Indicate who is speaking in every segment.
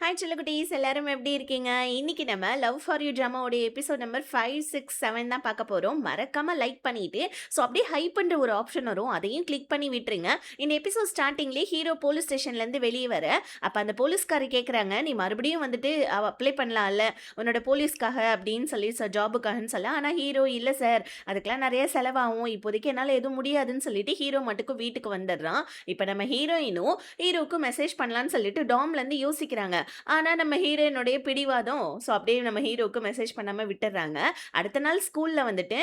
Speaker 1: Hi செல்லக்குட்டீஸ், எல்லாரும் எப்படி இருக்கீங்க? இன்னைக்கு நம்ம லவ் ஃபார் யூ ட்ராமாவோட எபிசோட் நம்பர் 5, 6, 7 தான் பார்க்க போறோம். மறக்காம லைக் பண்ணிட்டு, அப்படியே ஹைப்ன்ற ஒரு ஆப்ஷன் வரும். அதையும் கிளிக் பண்ணி விட்டுருங்க. இந்த எபிசோட் ஸ்டார்டிங்லேயே ஹீரோ போலீஸ் ஸ்டேஷன்லேருந்து வெளியே வர, அப்போ அந்த போலீஸ்காரர் கேட்குறாங்க, நீ மறுபடியும் வந்துட்டு அப்ளை பண்ணலாம்ல உன்னோட போலீஸ்க்காக அப்படின்னு சொல்லி ஜாபுக்காகன்னு சொல்ல. ஆனால் ஹீரோ இல்லை சார், அதுக்கெல்லாம் நிறைய செலவாகும், இப்போதைக்கு என்னால் எதுவும் முடியாதுன்னு சொல்லிட்டு ஹீரோ மட்டுக்கும் வீட்டுக்கு வந்துடுறான். இப்போ நம்ம ஹீரோயினும் ஹீரோவுக்கு மெசேஜ் பண்ணலான்னு சொல்லிட்டு டாம்லேருந்து யோசிக்கிறாங்க. ஆனா நம்ம ஹீரோயினுடைய பிடிவாதம். அப்படியே நம்ம ஹீரோக்கு மெசேஜ் பண்ணாம விட்டுர்றாங்க. அடுத்த நாள் ஸ்கூல்ல வந்துட்டு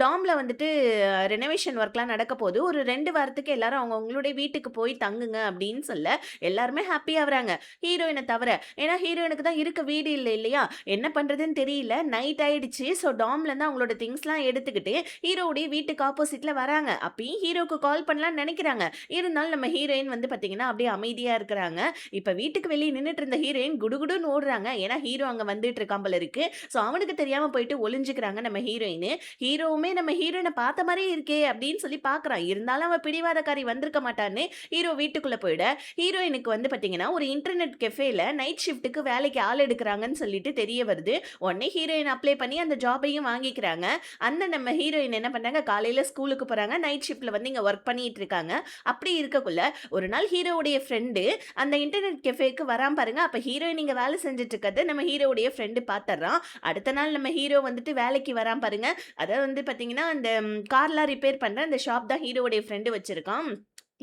Speaker 1: டாம்ல வந்துட்டு ரெனோவேஷன் ஒர்க்லாம் நடக்க போது. ஒரு 2 வாரத்துக்கு எல்லாரும் அவங்களுடைய வீட்டுக்கு போய் தங்குங்க அப்படின்னு சொல்ல எல்லாருமே ஹாப்பி ஆகுறாங்க. ஹீரோயினை தவிர. ஏன்னா ஹீரோயினுக்கு தான் இருக்க வீடு இல்லை இல்லையா? என்ன பண்றதுன்னு தெரியல. நைட் ஆயிடுச்சு. டாம்ல இருந்து அவங்களோட திங்ஸ்லாம் எடுத்துக்கிட்டு ஹீரோவுடைய வீட்டுக்கு ஆப்போசிட்ல வராங்க. அப்பயும் ஹீரோக்கு கால் பண்ணலாம்னு நினைக்கிறாங்க. இருந்தாலும் நம்ம ஹீரோயின் வந்து பாத்தீங்கன்னா அப்படியே அமைதியா இருக்கிறாங்க. இப்ப வீட்டுக்கு வெளியே நின்னுட்டு இருந்த ஹீரோயின் குடுகுடுன்னு ஓடுறாங்க. ஏன்னா ஹீரோ அங்க வந்துட்டு இருக்கான் போல இருக்கு. அவனுக்கு தெரியாம போயிட்டு ஒளிஞ்சுக்கிறாங்க நம்ம ஹீரோயின். ஹீரோவுமே நம்ம ஹீரோயினை பார்த்த மாதிரியே இருக்கே அப்படின்னு சொல்லி பாக்குறான். இருந்தாலும் அவன் பிடிவாதக்காரி வந்திருக்க மாட்டான்னு ஹீரோ வீட்டுக்குள்ள போயிட, ஹீரோயினுக்கு வந்து பாத்தீங்கன்னா ஒரு இன்டர்நெட் கெஃபேல நைட் ஷிஃப்ட்டுக்கு வேலைக்கு ஆள் எடுக்கிறாங்கன்னு சொல்லிட்டு தெரிய வருது. உடனே ஹீரோயின் அப்ளை பண்ணி அந்த ஜாபையும் வாங்கிக்கிறாங்க. அந்த நம்ம ஹீரோயின் என்ன பண்ணாங்க, காலையில ஸ்கூலுக்கு போறாங்க, நைட் ஷிஃப்ட்ல வந்து இங்க ஒர்க் பண்ணிட்டு இருக்காங்க. அப்படி இருக்கக்குள்ள ஒரு நாள் ஹீரோவுடைய ஃப்ரெண்டு அந்த இன்டர்நெட் கெஃபேக்கு வராம பாருங்க. அப்ப ஹீரோயின் இங்க வேலை செஞ்சுட்டு இருக்கிறது நம்ம ஹீரோவுடைய ஃப்ரெண்டு பாத்துறான். அடுத்த நாள் நம்ம ஹீரோ வந்துட்டு வேலைக்கு வராம பாருங்க. அதாவது வந்து பாத்தீங்கன்னா அந்த கார்லாம் ரிப்பேர் பண்ற அந்த ஷாப் தான் ஹீரோவுடைய ஃப்ரெண்டு வச்சிருக்கான்.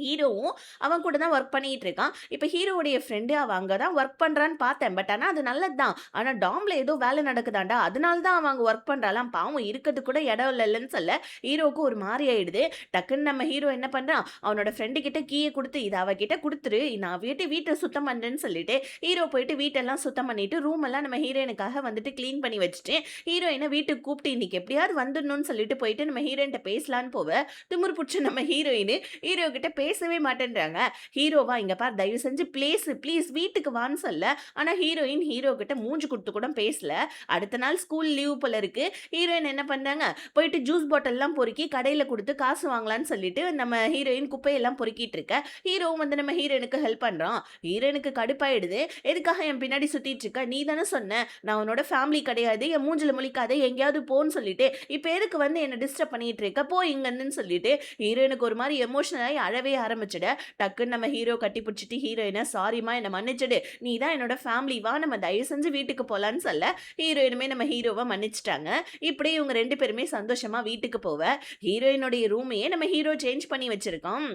Speaker 1: ஹீரோவும் அவன் கூட தான் ஒர்க் பண்ணிட்டு இருக்கான். இப்போ ஹீரோவுடைய ஃப்ரெண்டு அவன் அங்கே தான் ஒர்க் பண்ணுறான்னு பார்த்தேன். பட் ஆனால் அது நல்லது தான். ஆனால் டாம்ல ஏதோ வேலை நடக்குதாண்டா, அதனால தான் அவன் அங்கே ஒர்க் பண்ணுறாலாம். பாவம் இருக்கிறது கூட இடம் இல்லைன்னு சொல்ல ஹீரோவுக்கு ஒரு மாதிரி ஆயிடுது. டக்குன்னு நம்ம ஹீரோ என்ன பண்ணுறான், அவனோட ஃப்ரெண்டு கிட்ட கீயை கொடுத்து இதை அவகிட்ட கொடுத்துரு, நான் வீட்டை சுத்தம் பண்ணுறேன்னு சொல்லிட்டு ஹீரோ போயிட்டு வீட்டெல்லாம் சுத்தம் பண்ணிட்டு ரூம் எல்லாம் நம்ம ஹீரோயினுக்காக வந்துட்டு க்ளீன் பண்ணி வச்சுட்டு ஹீரோயினை வீட்டுக்கு கூப்பிட்டு இன்னைக்கு எப்படியாவது வந்துடணும்னு சொல்லிட்டு போயிட்டு நம்ம ஹீரோயின்ட்ட பேசலான்னு போவ திமிர் பிடிச்ச நம்ம ஹீரோயின் ஹீரோ கிட்ட பேசவே மாட்டேன்றாங்க. ஹீரோவா இங்க பார், தயவு செஞ்சு ப்ளீஸ் வீட்டுக்கு வான்னு சொல்ல. ஆனா ஹீரோயின் ஹீரோ கிட்ட மூஞ்சி கொடுத்து கூட பேசல. அடுத்த நாள் ஸ்கூல் லீவ் போல இருக்கு. ஹீரோயின் என்ன பண்றாங்க, போயிட்டு ஜூஸ் பாட்டில் எல்லாம் பொறுக்கி கடையில கொடுத்து காசு வாங்கலாம்னு சொல்லிட்டு நம்ம ஹீரோயின் குப்பையெல்லாம் பொறுக்கிட்டு இருக்க. ஹீரோவும் வந்து நம்ம ஹீரோயினுக்கு ஹெல்ப் பண்றான். ஹீரோயினுக்கு கடுப்பாயிடுது. எதுக்காக என் பின்னாடி சுத்திட்டு இருக்க, நீ தானே சொன்ன நான் உன்னோட ஃபேமிலி கிடையாது, என் மூஞ்சில முழிக்காத, எங்கேயாவது போன்னு சொல்லிட்டு இப்ப எதுக்கு வந்து என்ன டிஸ்டர்ப் பண்ணிட்டு இருக்க, போ இங்கன்னு சொல்லிட்டு ஹீரோயினுக்கு ஒரு மாதிரி எமோஷனல் ஆகி அழவே ஆரம்பிச்சிட. டக்குன்னு நம்ம ஹீரோ கட்டி பிடிச்சிட்டு ஹீரோயினை சாரிமா என்னை மன்னிச்சிடு, நீ தான் என்னோட ஃபேமிலி, வா நம்ம தயவு செஞ்சு வீட்டுக்கு போலான்னு சொல்ல ஹீரோயினுமே நம்ம ஹீரோவை மன்னிச்சிட்டாங்க. இப்படியே இவங்க 2 பேருமே சந்தோஷமா வீட்டுக்கு போவ ஹீரோயினுடைய ரூமையே நம்ம ஹீரோ சேஞ்ச் பண்ணி வச்சிருக்கோம்.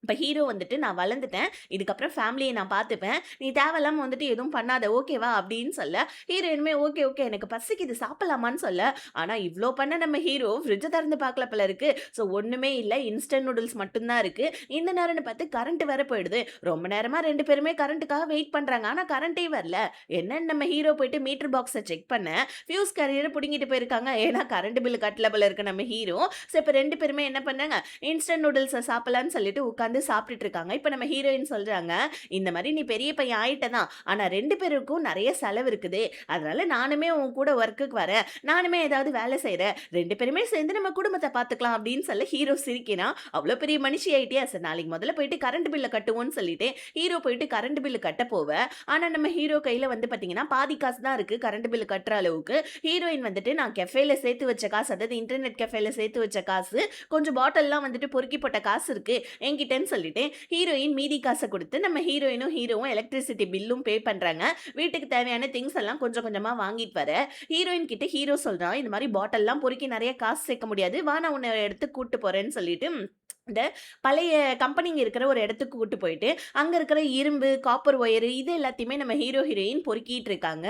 Speaker 1: இப்போ ஹீரோ வந்துட்டு நான் வளர்ந்துட்டேன், இதுக்கப்புறம் ஃபேமிலியை நான் பார்த்துப்பேன், நீ தேவையில்லாமல் வந்துட்டு எதுவும் பண்ணாத ஓகேவா அப்படின்னு சொல்ல ஹீரோயினுமே ஓகே ஓகே எனக்கு பசிக்குது சாப்பிடலாமான்னு சொல்ல. ஆனால் இவ்வளோ பண்ண நம்ம ஹீரோ ஃப்ரிட்ஜை திறந்து பார்க்கல போல இருக்கு. ஒன்றுமே இல்லை, இன்ஸ்டன்ட் நூடுல்ஸ் மட்டும்தான் இருக்கு. இந்த நேரம்னு பார்த்து கரண்ட் வேற போயிடுது. ரொம்ப நேரமாக 2 பேருமே கரண்ட்டுக்காக வெயிட் பண்ணுறாங்க. ஆனால் கரண்ட்டே வரல. என்னன்னு நம்ம ஹீரோ போயிட்டு மீட்டர் பாக்ஸை செக் பண்ண ஃபியூஸ் கேரியரை பிடிங்கிட்டு போயிருக்காங்க. ஏன்னா கரண்ட் பில் கட்டல போல இருக்கு நம்ம ஹீரோ. இப்போ 2 பேருமே என்ன பண்ணாங்க, இன்ஸ்டன்ட் நூடுல்ஸை சாப்பிடலான்னு சொல்லிட்டு உட்காந்து சாப்பிட்டுட்டு இருக்காங்க. இப்ப நம்ம ஹீரோயின் சொல்றாங்க, இந்த மாதிரி நீ பெரிய பையன் ஆயிட்டதான், ஆனா 2 பேருக்கும் நிறைய செலவு இருக்குது, அதனால நானுமே உன் கூட ஒர்க்குக்கு வரேன், நானுமே ஏதாவது வேலை செய்யறேன், 2 பேருமே சேர்ந்து நம்ம குடும்பத்தை பார்த்துக்கலாம் அப்படின்னு சொல்ல ஹீரோ சிரிக்கிறான். அவ்வளவு பெரிய மனுஷி ஆயிட்டியா சார், நாளைக்கு முதல்ல போயிட்டு கரண்ட் பில்ல கட்டுவோம்னு சொல்லிட்டு ஹீரோ போயிட்டு கரண்ட் பில்லு கட்ட போவ. ஆனா நம்ம ஹீரோ கையில வந்து பாத்தீங்கன்னா பாதி காசு தான் இருக்கு கரண்ட் பில்லு கட்டுற அளவுக்கு. ஹீரோயின் வந்துட்டு நான் கெஃபேல சேர்த்து வச்ச காசு, அதாவது இன்டர்நெட் கெஃபேல சேர்த்து வச்ச காசு, கொஞ்சம் பாட்டில்லாம் வந்துட்டு பொறுக்கி போட்ட காசு இருக்கு என்கிட்ட சொல்லிட்டு ஹீரோயின் மீதி காசை கொடுத்து நம்ம ஹீரோவும் எலக்ட்ரிசிட்டி பில்லும் பே பண்றாங்க. வீட்டுக்கு தேவையான திங்ஸ் எல்லாம் கொஞ்சம் கொஞ்சமா வாங்கிட்டு வர ஹீரோயின் கிட்ட ஹீரோ சொல்றான், இந்த மாதிரி பாட்டில்லாம் பொறுக்கி நிறைய காசு சேர்க்க முடியாது, வா நான் உன்னை எடுத்து கூட்டு போறேன்னு சொல்லிட்டு இந்த பழைய கம்பெனிங்க இருக்கிற ஒரு இடத்துக்கு கூட்டு போயிட்டு அங்கே இருக்கிற இரும்பு காப்பர் ஒயரு இது எல்லாத்தையுமே நம்ம ஹீரோயின் பொறுக்கிட்டு இருக்காங்க.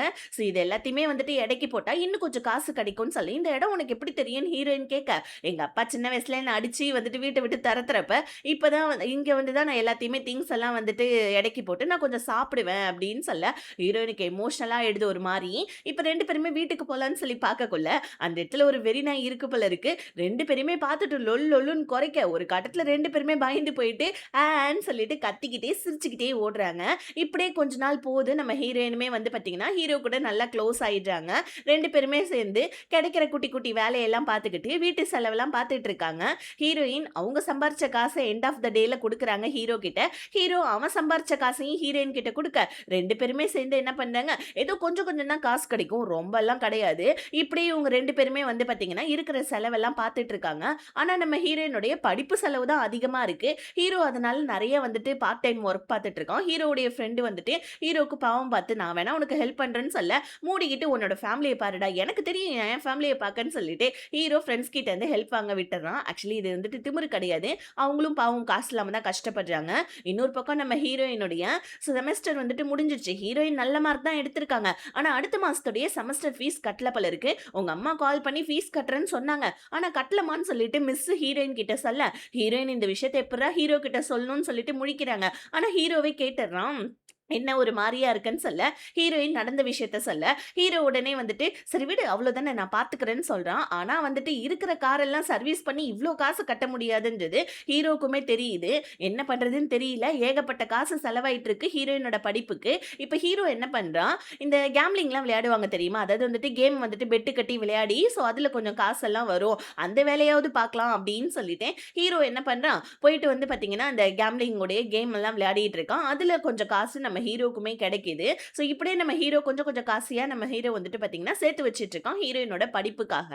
Speaker 1: இது எல்லாத்தையுமே வந்துட்டு எடைக்கு போட்டால் இன்னும் கொஞ்சம் காசு கிடைக்கும்னு சொல்லி, இந்த இடம் உனக்கு எப்படி தெரியும்னு ஹீரோயின் கேட்க, எங்கள் அப்பா சின்ன வயசுல என்ன அடித்து வந்துட்டு வீட்டை விட்டு தரத்துறப்ப இப்போ தான் இங்கே வந்து தான் நான் எல்லாத்தையுமே திங்ஸ் எல்லாம் வந்துட்டு எடைக்கு போட்டு நான் கொஞ்சம் சாப்பிடுவேன் அப்படின்னு சொல்ல ஹீரோயினுக்கு எமோஷனலாக எழுது ஒரு மாதிரி. இப்போ 2 பேருமே வீட்டுக்கு போகலான்னு சொல்லி பார்க்கக்குள்ள அந்த இடத்துல ஒரு வெறி நாய் இருக்கு போல இருக்கு. 2 பேருமே பார்த்துட்டு லொல்லுன்னு குறைக்க ஒரு இடத்துல 2 பேருமே பயந்து போயிட்டு, ஆன்னு சொல்லிட்டு கத்திக்கிட்டே, சிரிச்சுக்கிட்டே ஓடுறாங்க. இப்படியே கொஞ்ச நாள் போகுது. நம்ம ஹீரோயினுமே வந்து பார்த்தீங்கன்னா, ஹீரோ கூட நல்லா க்ளோஸ் ஆயிடுறாங்க. 2 பேருமே சேர்ந்து கிடைக்கிற குட்டி, குட்டி வேலையெல்லாம் பார்த்துக்கிட்டு, வீட்டு செலவெல்லாம் பார்த்துட்டு இருக்காங்க. ஹீரோயின் அவங்க சம்பாரிச்ச காச எண்ட் ஆஃப் த டேல குடுக்குறாங்க ஹீரோ கிட்ட. ஹீரோ அவன் சம்பாரிச்ச காசையும் ஹீரோயின் கிட்ட குடுக்க, 2 பேருமே சேர்ந்து என்ன பண்றாங்க, ஏதோ கொஞ்சம் கொஞ்சம் தான் காசு கிடைக்கும். ரொம்பலாம் கிடையாது. இப்படி இவங்க 2 பேருமே வந்து பார்த்தீங்கன்னா, இருக்கிற செலவெல்லாம் பார்த்துட்டு இருக்காங்க. ஆனா நம்ம ஹீரோயினுடைய படிப்பு செலவு தான் அதிகமா இருக்கு. ஹீரோ அதனால நெறைய வந்துட்டு பார்ட் டைம் ஒர்க் பார்த்துட்டு இருக்கான். ஹீரோவுடைய ஃப்ரெண்ட் வந்துட்டு ஹீரோக்கு பாவம் பார்த்து, "நான் வேணா உனக்கு ஹெல்ப் பண்றேன்னு" சொல்ல, "மூடிக்கிட்டு உன்னோட ஃபேமிலிய பாருடா. எனக்கு தெரியும் என் ஃபேமிலிய பார்க்கன்னு" சொல்லிட்டு ஹீரோ ஃப்ரெண்ட்ஸ் கிட்ட இருந்து ஹெல்ப் வாங்க விட்டுர்றான். ஆக்சுவலி இது வந்துட்டு திமிரு கிடையாது. அவங்களும் பாவம் காசு இல்லாம தான் கஷ்டப்படுறாங்க. இன்னொரு பக்கம் நம்ம ஹீரோயினுடைய செமஸ்டர் வந்துட்டு முடிஞ்சிருச்சு. ஹீரோயின் நல்ல மார்க் தான் எடுத்திருக்காங்க. ஆனா அடுத்த மாசத்துடைய செமஸ்டர் ஃபீஸ் கட்டல போல இருக்கு. உங்க அம்மா கால் பண்ணி ஃபீஸ் கட்டுறேன்னு சொன்னாங்க. ஆனா கட்டலமான்னு சொல்லிட்டு மிஸ் ஹீரோயின் கிட்ட சொல்ல, ஹீரோயின் இந்த விஷயத்த எப்புட்றா ஹீரோ கிட்ட சொல்லணும்னு சொல்லிட்டு முழிக்கிறாங்க. ஆனா ஹீரோவே கேட்டுர்றான். என்ன ஒரு மாரியா இருக்கன்னு சொல்ல, ஹீரோயின் நடந்த விஷயத்த சொல்ல, ஹீரோ உடனே வந்துட்டு, "சரி விடு அவ்வளோதானே நான் பார்த்துக்கிறேன்னு" சொல்றான். ஆனா வந்துட்டு இருக்கிற காரெல்லாம் சர்வீஸ் பண்ணி இவ்ளோ காசு கட்ட முடியாதுன்றது ஹீரோக்குமே தெரியுது. என்ன பண்றதுன்னு தெரியல. ஏகப்பட்ட காசு செலவாயிட்டு இருக்கு ஹீரோயினோட படிப்புக்கு. இப்ப ஹீரோ என்ன பண்றான், இந்த கேம்லிங்லாம் விளையாடுவாங்க தெரியுமா? அதாவது வந்துட்டு கேம் வந்துட்டு பெட்டு கட்டி விளையாடி, ஸோ அதுல கொஞ்சம் காசெல்லாம் வரும். அந்த வேலையாவது பார்க்கலாம் அப்படின்னு சொல்லிட்டு, ஹீரோ என்ன பண்றான், போயிட்டு வந்து பார்த்தீங்கன்னா, அந்த கேம்லிங்குடைய கேம் எல்லாம் விளையாடிட்டு இருக்கான். அதுல கொஞ்சம் காசு நம்ம ஹீரோக்குமே கிடைக்குது. ஸோ இப்படியே நம்ம ஹீரோ கொஞ்சம் கொஞ்சம் காசியா நம்ம ஹீரோ வந்துட்டு பார்த்தீங்கன்னா, சேர்த்து வச்சுட்டு இருக்கான் ஹீரோயினோட படிப்புக்காக.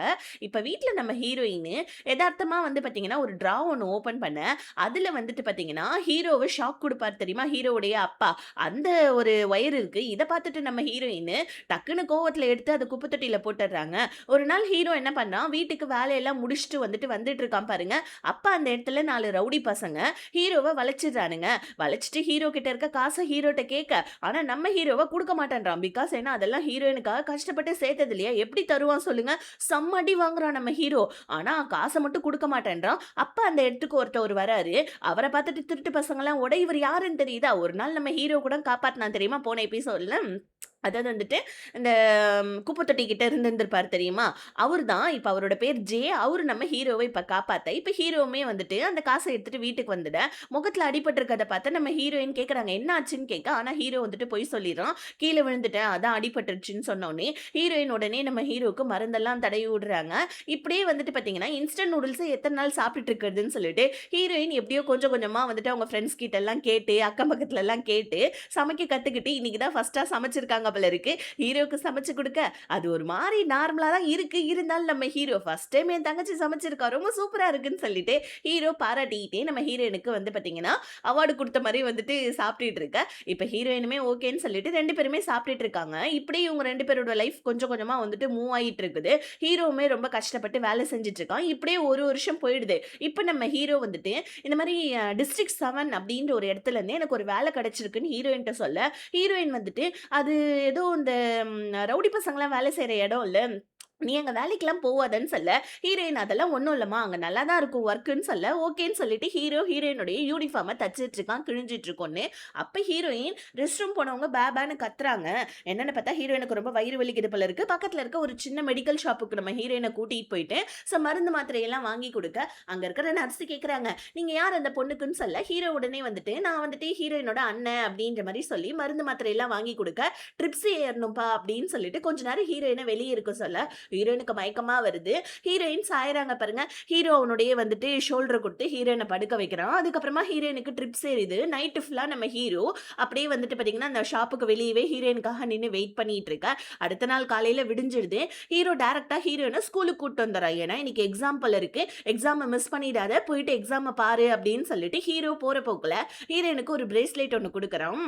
Speaker 1: இப்ப வீட்ல நம்ம ஹீரோயின் எதார்த்தமா வந்து பார்த்தீங்கன்னா, ஒரு ட்ரா ஒண்ணு ஓப்பன் பண்ண, அதுல வந்துட்டு பார்த்தீங்கன்னா, ஹீரோவ ஷாக் குடுப்பார் தெரியுமா? ஹீரோவுடைய அப்பா. அந்த ஒரு ஒயர் இருக்கு. இத பார்த்துட்டு நம்ம ஹீரோயின் டக்குனு கோவத்துல எடுத்து அத குப்பை தொட்டியில போட்டுர்றாங்க. ஒரு நாள் ஹீரோ என்ன பண்ணான், வீட்டுக்கு வேலையெல்லாம் முடிச்சுட்டு வந்துட்டு இருக்கான் பாருங்க. அப்ப அந்த இடத்துல 4 ரவுடி பசங்க ஹீரோவ வளைச்சிடுறானுங்க. வளைச்சிட்டு ஹீரோ கிட்ட இருக்க காச ஹீரோட்ட கேட்க, ஆனா நம்ம ஹீரோவ குடுக்க மாட்டேன்றான். பிகாஸ் ஏன்னா அதெல்லாம் ஹீரோயினுக்காக கஷ்டப்பட்டு சேர்த்தது இல்லையா? எப்படி தருவான் சொல்லுங்க? செம்ம அடி வாங்குறான் நம்ம ஹீரோ. ஆனா காச மட்டும் குடுக்க மாட்டேன்றான். அப்ப அந்த இடத்துக்கு ஒருத்தவர் வராரு. அவர பார்த்துட்டு திருட்டு பசங்கலாம் ஓட, இவர் யாருன்னு தெரியுதா? ஒரு நாள் நம்ம ஹீரோ கூட காப்பாத்துனான் தெரியுமா? போன எபிசோட்ல. அதாவது வந்துட்டு, இந்த குப்பை தொட்டி கிட்ட இருந்திருந்திருப்பாரு தெரியுமா? அவரு தான். இப்ப அவரோட பேர் ஜே. அவரு நம்ம ஹீரோவ இப்ப காப்பாத்த, இப்ப ஹீரோவுமே வந்துட்டு அந்த காச எடுத்துட்டு வீட்டுக்கு வந்துட, முகத்துல அடிபட்டிருக்கிறத பார்த்து நம்ம ஹீரோயின் கேட்கறாங்க, என்ன ஆச்சுன்னு கேட்க. ஆனா ஹீரோ வந்துட்டு பொய் சொல்லிர்றான். கீழ விழுந்துட்டேன், அதான் அடிபட்டுருச்சுன்னு சொன்னோனே, ஹீரோயின் உடனே நம்ம ஹீரோக்கு மருந்தெல்லாம் தடவி விடுறாங்க. இப்படியே வந்துட்டு பார்த்தீங்கன்னா, இன்ஸ்டன்ட் நூடுல்ஸ எத்தன நாள் சாப்பிட்டுட்டு இருக்கிறதுன்னு சொல்லிட்டு, ஹீரோயின் எப்படியோ கொஞ்சம் கொஞ்சமா வந்துட்டு அவங்க ஃப்ரெண்ட்ஸ் கிட்டலாம் கேட்டு, அக்கம் பக்கத்துலலாம் கேட்டு, சமைக்க கத்துக்கிட்டு, இன்னைக்கு தான் ஃபர்ஸ்ட்டா சமைச்சிருக்காங்க போல இருக்கு. ஹீரோக்கு சமைச்சு குடுக்க, அது ஒரு மாரி நார்மலா தான் இருக்கு. இருந்தாலும் நம்ம ஹீரோ ஃபர்ஸ்ட் டைம் என் தங்கச்சி சமைச்சிருக்கா. ரொம்ப சூப்பரா இருக்குன்னு சொல்லிட்டு, ஹீரோ பாராட்டிக்கிட்டே நம்ம ஹீரோயினுக்கு வந்து பார்த்தீங்கன்னா, அவார்டு குடுத்த மாரி வந்துட்டு சாப்பிட்டுட்டு இருக்க. இப்ப ஹீரோயினுமே ஓகேன்னு சொல்லிட்டு 2 பேருமே சாப்பிட்டுட்டு இருக்காங்க. இப்படியே இவங்க 2 பேரோட லைஃப் கொஞ்சம் கொஞ்சமா வந்துட்டு மூவ் ஆயிட்டு இருக்குது. ஹீரோவுமே ரொம்ப கஷ்டப்பட்டு வேலை செஞ்சுட்டு இருக்கான். இப்படியே ஒரு வருஷம் போயிடுது. இப்ப நம்ம ஹீரோ வந்துட்டு இந்த மாரி டிஸ்ட்ரிக்ட் 7 அப்படின்ற ஒரு இடத்துல இருந்து எனக்கு ஒரு வேலை கிடைச்சிருக்குன்னு ஹீரோயின்ட்ட சொல்ல, ஹீரோயின் வந்துட்டு அது ஏதோ இந்த ரவுடி பசங்கலாம் வேலை செய்ற இடம் இல்ல. நீ அங்க வேலைக்கெல்லாம் போவாதன்னு சொல்ல, ஹீரோயின் அதெல்லாம் ஒண்ணும் இல்லம்மா. அங்க நல்லா தான் இருக்கும் ஒர்க்குன்னு சொல்ல, ஓகேன்னு சொல்லிட்டு ஹீரோ ஹீரோயினுடைய யூனிஃபார்ம தச்சுட்டு இருக்கான், கிழிஞ்சிட்டு இருக்கும்னு. அப்ப ஹீரோயின் ரெஸ்ட் ரூம் போனவங்க பேன்னு கத்துறாங்க. என்னன்னு பார்த்தா ஹீரோயினுக்கு ரொம்ப வயிறு வலிக்குது போல இருக்கு. பக்கத்துல இருக்க ஒரு சின்ன மெடிக்கல் ஷாப்புக்கு நம்ம ஹீரோயின கூட்டிட்டு போயிட்டு, மருந்து மாத்திரையெல்லாம் வாங்கி குடுக்க, அங்க இருக்கிற நர்ஸ் கேக்குறாங்க, நீங்க யார் அந்த பொண்ணுக்குன்னு சொல்ல, ஹீரோ உடனே வந்துட்டு, நான் வந்துட்டு ஹீரோயினோட அண்ணன் அப்படின்ற மாரி சொல்லி மருந்து மாத்திரையெல்லாம் வாங்கி குடுக்க, ட்ரிப்ஸ் ஏறணும்பா அப்படின்னு சொல்லிட்டு கொஞ்ச நேரம் ஹீரோயின வெளிய இருக்க சொல்ல, ஹீரோயினுக்கு மயக்கமா வருது. ஹீரோயின் சாயறாங்க பாருங்க. ஹீரோ அவனுடைய வந்துட்டு ஷோல்டர் குடுத்து ஹீரோயின படுக்க வைக்கிறான். அதுக்கப்புறமா ஹீரோயினுக்கு ட்ரிப்ஸ் ஏறுது. நைட் ஃபுல்லா நம்ம ஹீரோ அப்படியே வந்துட்டு பார்த்தீங்கன்னா, அந்த ஷாப்புக்கு வெளியவே ஹீரோயினுக்காக நின்னு வெயிட் பண்ணிட்டு இருக்க. அடுத்த நாள் காலையில விடிஞ்சிடுது. ஹீரோ டைரக்ட்டா ஹீரோயின ஸ்கூலுக்கு கூட்டிட்டு வந்துர்றான். ஏன்னா இன்னைக்கு எக்ஸாம் போல இருக்கு. எக்ஸாம மிஸ் பண்ணிடாத. போயிட்டு எக்ஸாம பாரு அப்படின்னு சொல்லிட்டு ஹீரோ போற போக்குல ஹீரோயினுக்கு ஒரு பிரேஸ்லெட் ஒண்ணு குடுக்குறான்.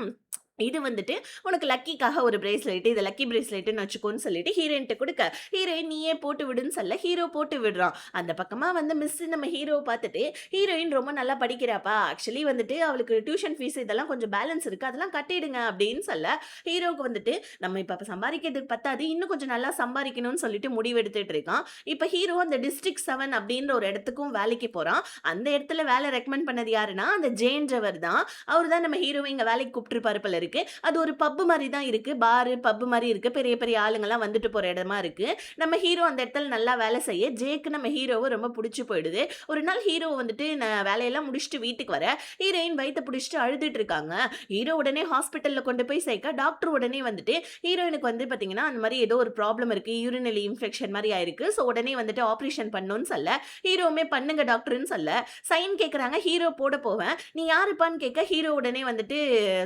Speaker 1: இது வந்துட்டு உனக்கு லக்கிக்காக ஒரு பிரேஸ்லெட். இது லக்கி பிரேஸ்லெட்ன்னு வச்சுக்கோன்னு சொல்லிட்டு ஹீரோயின்ட்ட குடுக்க, ஹீரோயின் நீயே போட்டு விடுன்னு சொல்ல, ஹீரோ போட்டு விடுறான். அந்த பக்கமா வந்து மிஸ் நம்ம ஹீரோவ பார்த்துட்டு, ஹீரோயின் ரொம்ப நல்லா படிக்கிறாப்பா. ஆக்சுவலி வந்துட்டு அவளுக்கு டியூஷன் ஃபீஸ் இதெல்லாம் கொஞ்சம் பேலன்ஸ் இருக்கு. அதெல்லாம் கட்டிடுங்க அப்படின்னு சொல்ல, ஹீரோவுக்கு வந்துட்டு நம்ம இப்ப சம்பாரிக்கிறதுக்கு பத்தாது. இன்னும் கொஞ்சம் நல்லா சம்பாரிக்கணும்னு சொல்லிட்டு முடிவு எடுத்துட்டு இருக்கான். இப்ப ஹீரோ அந்த டிஸ்ட்ரிக்ட் 7 அப்படின்ற ஒரு இடத்துக்கும் வேலைக்கு போறான். அந்த இடத்துல வேலை ரெக்கமெண்ட் பண்ணது யாருன்னா, அந்த ஜேன்றவர் தான். அவரு தான் நம்ம ஹீரோவ இங்க வேலைக்கு கூப்பிட்டுருப்பாரு போல இருக்கு. இருக்கு. அது ஒரு பப் மாரி தான் இருக்கு. பாரு, பப் மாரி இருக்கு. பெரிய பெரிய ஆளுங்கலாம் வந்துட்டு போற இடமா இருக்கு. நம்ம ஹீரோ அந்த இடத்துல நல்லா வேலை செய்ய, ஜேக்கு நம்ம ஹீரோவ ரொம்ப புடிச்சு போயிடுது. ஒரு நாள் ஹீரோ வந்துட்டு வேலையெல்லாம் முடிச்சுட்டு வீட்டுக்கு வர, ஹீரோயின் வயித்த புடிச்சுட்டு அழுதுட்டு இருக்காங்க. ஹீரோ உடனே ஹாஸ்பிட்டல்ல கொண்டு போய் சேர்க்க, டாக்டர் உடனே வந்துட்டு ஹீரோயினுக்கு வந்து பார்த்தீங்கன்னா, அந்த மாரி ஏதோ ஒரு ப்ராப்ளம் இருக்கு. யூரினரி இன்ஃபெக்ஷன் மாரி ஆயிருக்கு. ஸோ உடனே வந்துட்டு ஆப்பரேஷன் பண்ணணும்னு சொல்ல, ஹீரோவுமே பண்ணுங்க டாக்டர்ன்னு சொல்ல, சைன் கேட்கறாங்க. ஹீரோ போட போவேன். நீ யாருப்பான்னு கேட்க, ஹீரோ உடனே வந்துட்டு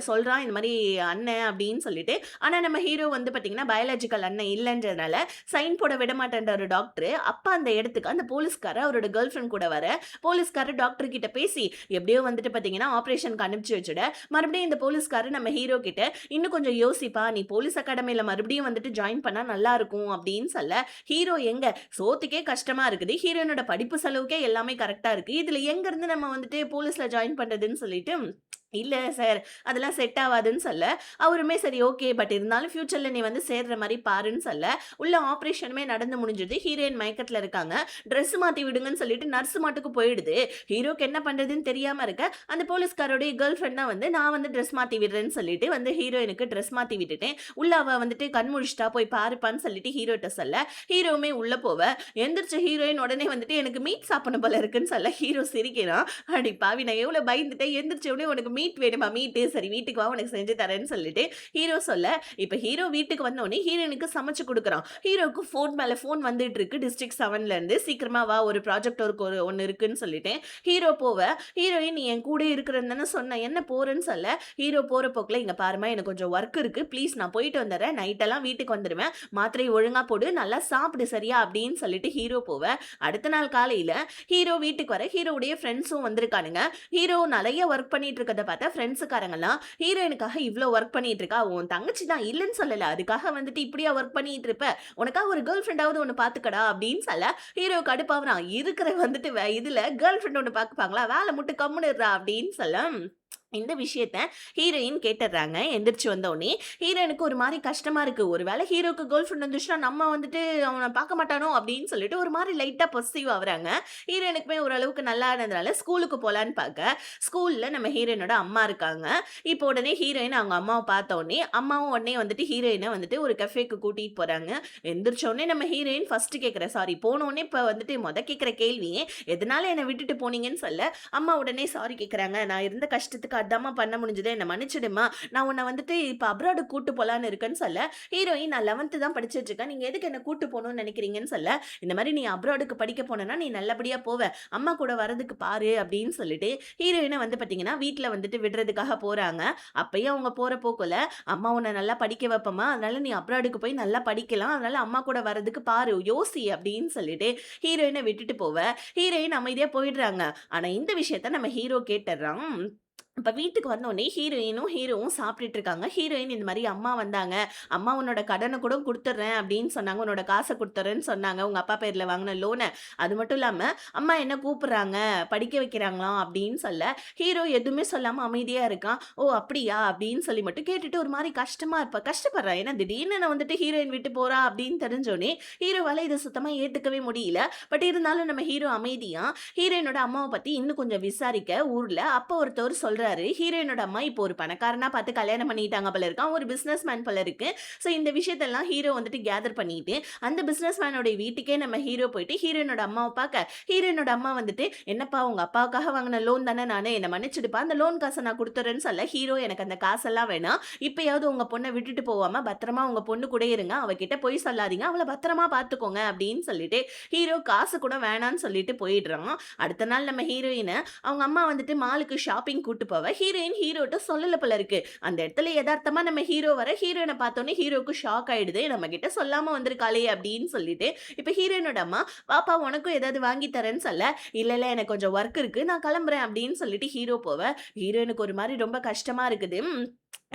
Speaker 1: சொல்றான், இந்த மாரி அண்ணன் அப்படின்னு சொல்லிட்டு. ஆனா நம்ம ஹீரோ வந்து பார்த்தீங்கன்னா, பயாலஜிக்கல் அண்ணன் இல்லன்றதுனால சைன் போட விட மாட்டேன்றாரு டாக்டரு. அப்ப அந்த இடத்துக்கு அந்த போலீஸ்காரர் அவரோட கேர்ள் ஃபிரெண்ட் கூட வர, போலீஸ்காரர் டாக்டர் கிட்ட பேசி எப்படியோ வந்துட்டு பார்த்தீங்கன்னா, ஆப்பரேஷனுக்கு அனுப்பிச்சு வச்சுட, மறுபடியும் இந்த போலீஸ்காரர் நம்ம ஹீரோ கிட்ட இன்னும் கொஞ்சம் யோசிப்பா, நீ போலீஸ் அகாடமில மறுபடியும் வந்துட்டு ஜாயின் பண்ணா நல்லா இருக்கும் அப்படின்னு சொல்ல, ஹீரோ எங்க சோத்துக்கே கஷ்டமா இருக்குது. ஹீரோயினோட படிப்பு செலவுக்கே எல்லாமே கரெக்ட்டா இருக்கு. இதுல எங்கருந்து நம்ம வந்துட்டு போலீஸ்ல ஜாயின் பண்றதுன்னு சொல்லிட்டு, இல்ல சார் அதெல்லாம் செட் ஆவாதுன்னு சொல்ல, அவருமே சரி ஓகே. பட் இருந்தாலும் ஃபியூச்சர்ல நீ வந்து சேர்ற மாரி பாருன்னு சொல்ல, உள்ள ஆப்பரேஷனுமே நடந்து முடிஞ்சது. ஹீரோயின் மயக்கத்துல இருக்காங்க. ட்ரெஸ் மாத்தி விடுங்கன்னு சொல்லிட்டு நர்ஸ் மாட்டுக்கு போயிடுது. ஹீரோக்கு என்ன பண்றதுன்னு தெரியாம இருக்க, அந்த போலீஸ்காரோடைய கேர்ள் ஃபிரெண்ட் தான் வந்து நான் வந்து ட்ரெஸ் மாத்தி விடுறேன்னு சொல்லிட்டு வந்து ஹீரோயினுக்கு ட்ரெஸ் மாத்தி விட்டுட்டேன். உள்ள அவ வந்துட்டு கண் முழிச்சிட்டா போய் பாருப்பான்னு சொல்லிட்டு ஹீரோட்ட சொல்ல, ஹீரோவுமே உள்ள போவ, எந்திரிச்ச ஹீரோயின் உடனே வந்துட்டு எனக்கு மீட் சாப்பிடணும் போல இருக்குன்னு சொல்ல, ஹீரோ சிரிக்கிறான். அடி பாவி நான் எவ்வளோ பயந்துட்டேன். எந்திரிச்ச உடனே உனக்கு மீட் வேணுமா? மீட்டு சரி வீட்டுக்கு வா உனக்கு செஞ்சு தரேன்னு சொல்லிட்டு ஹீரோ சொல்ல, இப்ப ஹீரோ வீட்டுக்கு வந்த உடனே ஹீரோயினுக்கு சமைச்சு குடுக்குறான். ஹீரோக்கு ஃபோன் மேல ஃபோன் வந்துட்டு இருக்கு டிஸ்ட்ரிக்ட் 7ல இருந்து. சீக்கிரமா வா ஒரு ப்ராஜெக்ட் ஒர்க் ஒண்ணு இருக்குன்னு சொல்லிட்டேன். ஹீரோ போவ, ஹீரோயின் நீ என் கூடயே இருக்கிறன்னு தானே சொன்ன. என்ன போறேன்னு சொல்ல, ஹீரோ போற போக்குல இங்க பாரும்மா எனக்கு கொஞ்சம் ஒர்க் இருக்கு. ப்ளீஸ் நான் போயிட்டு வந்துடுறேன். நைட் எல்லாம் வீட்டுக்கு வந்துருவேன். மாத்திரை ஒழுங்கா போடு. நல்லா சாப்பிடு சரியா? அப்படின்னு சொல்லிட்டு ஹீரோ போவ. அடுத்த நாள் காலையில ஹீரோ வீட்டுக்கு வர ஹீரோவுடைய ஃப்ரெண்ட்ஸும் வந்திருக்கானுங்க. ஹீரோ நெறைய ஒர்க் பண்ணிட்டு இருக்கத பார்த்தா ஃப்ரெண்ட்ஸுக்காரங்கலாம் ஹீரோயினுக்காக இவ்ளோ ஒர்க் பண்ணிட்டு இருக்கா. உன் தங்கச்சி தான் இல்லன்னு சொல்லல. அதுக்காக வந்துட்டு இப்படியா ஒர்க் பண்ணிட்டு இருப்ப? உனக்காக ஒரு கேர்ள் ஃப்ரெண்டாவது ஒண்ணு பாத்துக்கடா அப்படின்னு சொல்ல ஹீரோ கடுப்பாவுறான். இருக்கிற வந்துட்டு இதுல கேர்ள் ஃப்ரெண்ட் ஒண்ணு பாக்குப்பாங்களா? வேலை மட்டும் கம்முனு இருடா அப்படின்னு சொல்ல இந்த விஷயத்த ஹீரோயின் கேட்டுடுறாங்க. எந்திரிச்சு வந்தோனே ஹீரோயினுக்கு ஒரு மாரி கஷ்டமா இருக்கு. ஒருவேளை ஹீரோக்கு கேர்ள் ஃப்ரெண்ட் வந்துச்சுன்னா நம்ம வந்துட்டு அவன பார்க்க மாட்டானோ அப்படின்னு சொல்லிட்டு ஒரு மாரி லைட்டா பொசசிவ் ஆவுறாங்க. ஹீரோயினுக்குமே ஓரளவுக்கு நல்லா ஆனதுனால ஸ்கூலுக்கு போலான்னு பார்க்க, ஸ்கூல்ல நம்ம ஹீரோயினோட அம்மா இருக்காங்க. இப்போ உடனே ஹீரோயின் அவங்க அம்மாவ பார்த்தோனே, அம்மாவும் உடனே வந்துட்டு ஹீரோயின வந்துட்டு ஒரு கஃபேக்கு கூட்டிட்டு போறாங்க. எந்திரிச்ச உடனே நம்ம ஹீரோயின் ஃபர்ஸ்ட் கேட்கிற சாரி போனோனே இப்ப வந்துட்டு கேட்கிற கேள்வியே, "எதனால என்ன விட்டுட்டு போனீங்கன்னு?" சொல்ல, அம்மா உடனே சாரி கேட்கறாங்க. "நான் இருந்த கஷ்டத்துக்கு அதாம்மா பண்ண முடிஞ்சது. என்ன மன்னிச்சிடுமா. நான் உன்ன வந்துட்டு இப்ப அப்ராட் கூட்டு போலான்னு இருக்கேன்னு சொல்ல, ஹீரோயின் நான் 11th தான் படிச்சிட்டு இருக்கேன். நீங்க எதுக்கு என்ன கூட்டு போணும்னு நினைக்கிறீங்கன்னு சொல்ல, இந்த மாரி நீ அப்ராடுக்கு படிக்க போனேன்னா நீ நல்லபடியா போவ. அம்மா கூட வரதுக்கு பாரு அப்படின்னு சொல்லிட்டு ஹீரோயின வந்து பாத்தீங்கன்னா வீட்ல வந்துட்டு விடுறதுக்காக போறாங்க. அப்பயும் அவங்க போற போக்குல அம்மா உன்ன நல்லா படிக்க வைப்பம்மா. அதனால நீ அப்ராடுக்கு போய் நல்லா படிக்கலாம். அதனால அம்மா கூட வரதுக்கு பாரு. யோசி அப்படின்னு சொல்லிட்டு ஹீரோயின விட்டுட்டு போவ. ஹீரோயின் அமைதியா போயிடுறாங்க. ஆனா இந்த விஷயத்த நம்ம ஹீரோ கேட்டுர்றான். இப்ப வீட்டுக்கு வந்தோனே ஹீரோயினும், ஹீரோவும் சாப்பிட்டுட்டு இருக்காங்க. ஹீரோயின் இந்த மாரி அம்மா வந்தாங்க. அம்மா உன்னோட கடன கூட குடுத்துடுறேன் அப்படின்னு சொன்னாங்க. உன்னோட காச குடுத்துர்றேன்னு சொன்னாங்க. உங்க அப்பா பேர்ல வாங்குன லோன. அது மட்டும் இல்லாம அம்மா என்ன கூப்பிடுறாங்க, படிக்க வைக்கிறாங்களாம் அப்படின்னு சொல்ல, ஹீரோ எதுவுமே சொல்லாம அமைதியா இருக்கான். ஓ! அப்படியா? அப்படின்னு சொல்லி மட்டும் கேட்டுட்டு ஒரு மாரி கஷ்டப்படுறான். ஏன்னா திடீர்னு நான் வந்துட்டு ஹீரோயின் விட்டு போறா அப்படின்னு தெரிஞ்சோனே, ஹீரோவால இத சுத்தமா ஏத்துக்கவே முடியல. பட் இருந்தாலும் நம்ம ஹீரோ அமைதியா ஹீரோயினோட அம்மாவ பத்தி இன்னும் கொஞ்சம் விசாரிக்க ஊர்ல அப்ப ஒருத்தர் சொல்றாரு. ஹீரோயினோட அம்மா இப்போ ஒரு பணக்காரனா பார்த்து கல்யாணம் பண்ணிட்டாங்க போல இருக்கு. அவன் ஒரு பிசினஸ் மேன் போல இருக்கு. சோ இந்த விஷயத்தெல்லாம் ஹீரோ வந்துட்டு கேதர் பண்ணிட்டு அந்த பிசினஸ் மேனோட வீட்டுக்கே நம்ம ஹீரோ போயிட்டு ஹீரோயினோட அம்மாவ பார்க்க, ஹீரோயினோட அம்மா வந்துட்டு என்னப்பா உங்க அப்பாவுக்காக வாங்கின லோன் தானே நானு. என்ன மன்னிச்சிடுப்பா. அந்த லோன் காச நான் குடுத்துறேன்னு சொல்ல, ஹீரோ எனக்கு அந்த காசெல்லாம் வேணாம். இப்பயாவது உங்க பொண்ண விட்டுட்டு போவாம பத்திரமா உங்க பொண்ணு கூட இருங்க. அவகிட்ட பொய் சொல்லாதீங்க. அவள பத்திரமா பார்த்துக்கோங்க அப்படின்னு சொல்லிட்டு ஹீரோ காசு கூட வேணான்னு சொல்லிட்டு போயிடுறான். அடுத்த நாள் நம்ம ஹீரோயின அவங்க அம்மா வந்துட்டு மாலுக்கு ஷாப்பிங் கூட்டு போவ. ஹீரோயின் ஹீரோட்ட சொல்லல போல இருக்கு. அந்த இடத்துல எதார்த்தமா நம்ம ஹீரோ வர ஹீரோயின பார்த்தோனே ஹீரோக்கு ஷாக் ஆயிடுது. நம்ம கிட்ட சொல்லாம வந்திருக்காளே அப்படின்னு சொல்லிட்டு. இப்ப ஹீரோயினோட அம்மா வாப்பா உனக்கும் ஏதாவது வாங்கி தரேன்னு சொல்ல, இல்ல இல்ல எனக்கு கொஞ்சம் ஒர்க் இருக்கு நான் கிளம்புறேன் அப்படின்னு சொல்லிட்டு ஹீரோ போவ. ஹீரோயினுக்கு ஒரு மாரி ரொம்ப கஷ்டமா இருக்குது.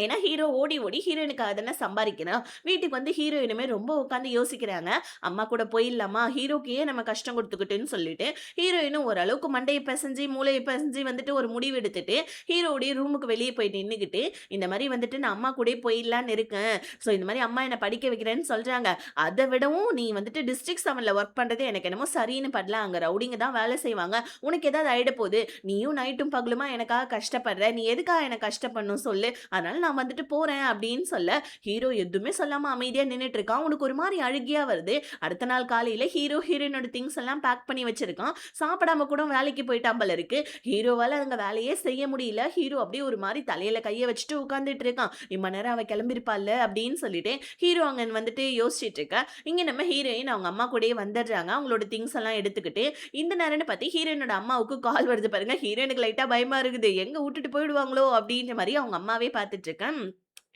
Speaker 1: ஏன்னா ஹீரோ ஓடி ஓடி ஹீரோயினுக்காக தானே சம்பாதிக்கிறான். வீட்டுக்கு வந்து ஹீரோயினுமே ரொம்ப உட்காந்து யோசிக்கிறாங்க. அம்மா கூட போயிடலாமா? ஹீரோக்கு ஏன் நம்ம கஷ்டம் குடுத்துக்கிட்டுன்னு சொல்லிட்டு, ஹீரோயினும் ஓரளவுக்கு மண்டைய பெசஞ்சு, மூளைய பெசஞ்சு வந்துட்டு ஒரு முடிவு எடுத்துட்டு, ஹீரோவுடைய ரூமுக்கு வெளிய போய் நின்னுகிட்டு, இந்த மாரி வந்துட்டு நான் அம்மா கூடயே போயிடலான்னு இருக்கேன். ஸோ இந்த மாரி அம்மா என்ன படிக்க வைக்கிறேன்னு சொல்றாங்க. அத விடவும் நீ வந்துட்டு டிஸ்ட்ரிக்ட் 7ல ஒர்க் பண்றது எனக்கு என்னமோ சரின்னு படல. அங்க ரவுடிங்க தான் வேலை செய்வாங்க. உனக்கு ஏதாவது ஆயிட போது. நீயும் நைட்டும் பகலுமா எனக்காக கஷ்டப்படுற. நீ எதுக்காக என்ன கஷ்டப்படணும் சொல்லு. அதனால நான் வந்துட்டு போறேன் அப்படின்னு சொல்ல, ஹீரோ எதுவுமே சொல்லாம அமைதியா நின்னுட்டு இருக்கான். அவனுக்கு ஒரு மாரி அழுகையா வருது. அடுத்த நாள் காலையில ஹீரோ, ஹீரோயினோட திங்ஸ் எல்லாம் பேக் பண்ணி வச்சிருக்கான். சாப்பிடாம கூட வேலைக்கு போயிட்டான் போல இருக்கு. ஹீரோவால அங்க வேலையே செய்ய முடியல. ஹீரோ அப்படியே ஒரு மாரி தலையில கைய வச்சுட்டு உட்கார்ந்துட்டு இருக்கான். இம்மா நேரம் அவ கிளம்பியிருப்பாள்ல அப்படின்னு சொல்லிட்டு ஹீரோ அங்க வந்துட்டு யோசிச்சுட்டு இருக்க. இங்க நம்ம ஹீரோயின் அவங்க அம்மா கூடயே வந்துடுறாங்க. அவங்களோட திங்ஸ் எல்லாம் எடுத்துக்கிட்டு. இந்த நேரம்னு பார்த்து ஹீரோயினோட அம்மாவுக்கு கால் வருது பாருங்க. ஹீரோயினுக்கு லைட்டா பயமா இருக்குது. எங்க வுட்டுட்டு போயிடுவாங்களோ அப்படின்ற மாரி அவங்க அம்மாவே பார்த்துட்டு இருக்கேன்.